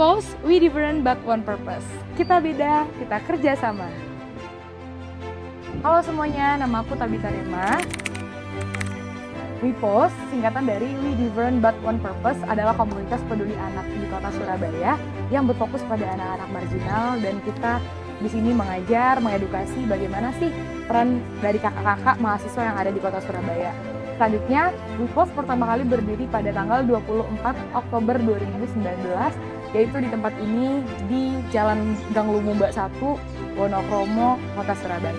Wipos, we different but one purpose. Kita beda, kita kerja sama. Halo semuanya, nama aku Tabita Rema. Wipos, singkatan dari We Different But One Purpose, adalah komunitas peduli anak di kota Surabaya yang berfokus pada anak-anak marginal, dan kita di sini mengajar, mengedukasi bagaimana sih peran dari kakak-kakak mahasiswa yang ada di kota Surabaya. Selanjutnya, Wipos pertama kali berdiri pada tanggal 24 Oktober 2019, yaitu di tempat ini di Jalan Gang Lumumba 1, Wonokromo, kota Surabaya.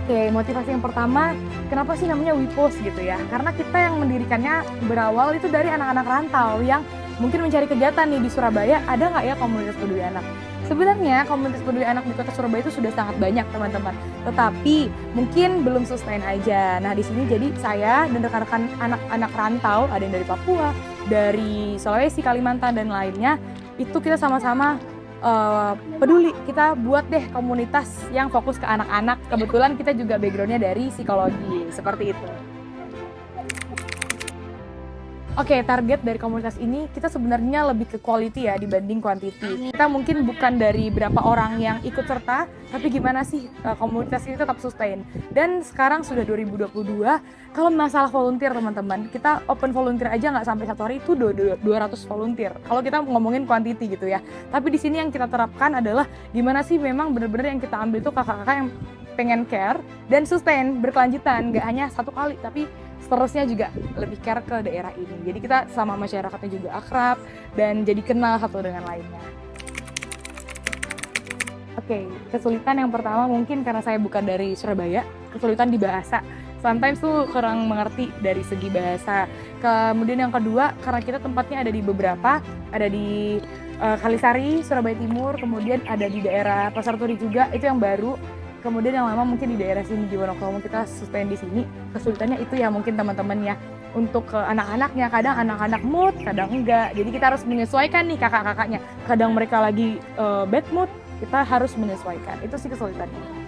Oke, motivasi yang pertama, kenapa sih namanya Wipos gitu ya? Karena kita yang mendirikannya berawal itu dari anak-anak rantau yang mungkin mencari kegiatan nih di Surabaya, ada nggak ya komunitas peduli anak? Sebenarnya komunitas peduli anak di kota Surabaya itu sudah sangat banyak teman-teman, tetapi mungkin belum sustain aja. Nah di sini jadi saya dan rekan-rekan anak-anak rantau, ada yang dari Papua, dari Sulawesi, Kalimantan dan lainnya, itu kita sama-sama peduli, kita buat deh komunitas yang fokus ke anak-anak. Kebetulan kita juga backgroundnya dari psikologi, seperti itu. Oke, target dari komunitas ini kita sebenarnya lebih ke quality ya dibanding quantity. Kita mungkin bukan dari berapa orang yang ikut serta, tapi gimana sih komunitas ini tetap sustain. Dan sekarang sudah 2022, kalau masalah volunteer teman-teman, kita open volunteer aja nggak sampai 1 hari itu 200 volunteer. Kalau kita ngomongin quantity gitu ya. Tapi di sini yang kita terapkan adalah gimana sih memang benar-benar yang kita ambil itu kakak-kakak yang pengen care dan sustain berkelanjutan, nggak hanya 1 kali, tapi seterusnya juga lebih care ke daerah ini. Jadi kita sama masyarakatnya juga akrab dan jadi kenal satu dengan lainnya. Oke, kesulitan yang pertama mungkin karena saya bukan dari Surabaya, kesulitan di bahasa. Sometimes tuh kurang mengerti dari segi bahasa. Kemudian yang kedua, karena kita tempatnya ada di beberapa, ada di Kalisari, Surabaya Timur, kemudian ada di daerah Pasar Turi juga, itu yang baru. Kemudian yang lama mungkin di daerah sini di Wonokromo kita sustain di sini. Kesulitannya itu ya mungkin teman-teman ya. Untuk anak-anaknya kadang anak-anak mood, kadang enggak. Jadi kita harus menyesuaikan nih kakak-kakaknya. Kadang mereka lagi bad mood, kita harus menyesuaikan. Itu sih kesulitannya.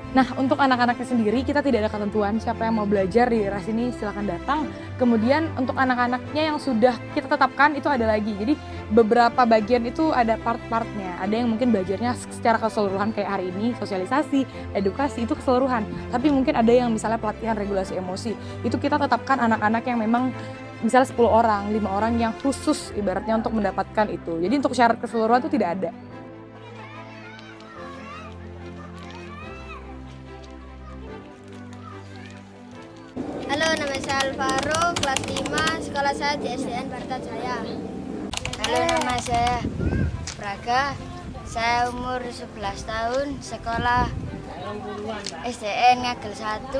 Nah, untuk anak-anaknya sendiri kita tidak ada ketentuan siapa yang mau belajar di daerah sini silakan datang. Kemudian untuk anak-anaknya yang sudah kita tetapkan itu ada lagi. Jadi beberapa bagian itu ada part-partnya. Ada yang mungkin belajarnya secara keseluruhan kayak hari ini, sosialisasi, edukasi itu keseluruhan. Tapi mungkin ada yang misalnya pelatihan regulasi emosi. Itu kita tetapkan anak-anak yang memang misalnya 10 orang, 5 orang yang khusus ibaratnya untuk mendapatkan itu. Jadi untuk syarat keseluruhan itu tidak ada. Halo, nama saya Alvaro, kelas 5, sekolah saya di SDN Bartajaya. Halo, nama saya Braga, saya umur 11 tahun, sekolah SDN Ngagel 1,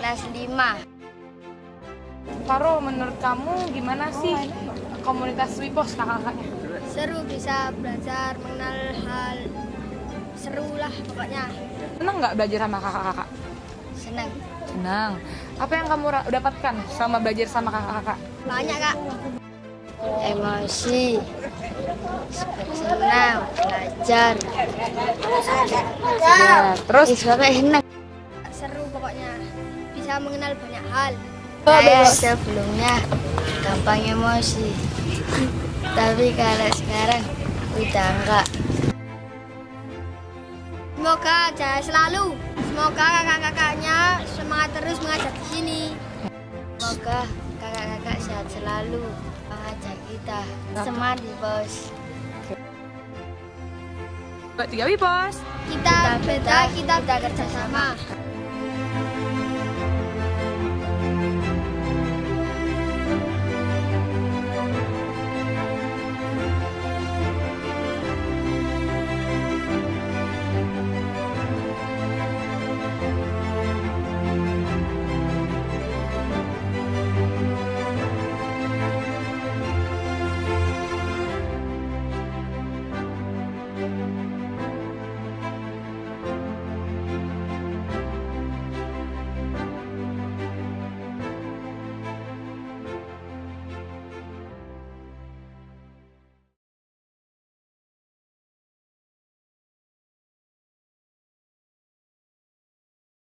kelas 5. Faro, menurut kamu gimana sih komunitas Wipos kakak-kakaknya? Seru, bisa belajar mengenal hal seru lah pokoknya. Seneng nggak belajar sama kakak-kakak? Senang. Senang. Apa yang kamu dapatkan selama belajar sama kakak-kakak? Banyak kak. Emosi, senang, belajar. Ya, terus Pokoknya senang. Seru pokoknya, bisa mengenal banyak hal. Saya sebelumnya gampang emosi, tapi kalau sekarang udah enggak. Semoga jaya selalu. Semoga kakak-kakaknya semangat terus mengajar di sini. Semoga kakak-kakak sehat selalu mengajar kita. Semangat Bos. 2, 3 Wipos. Kita beda, kita kerjasama.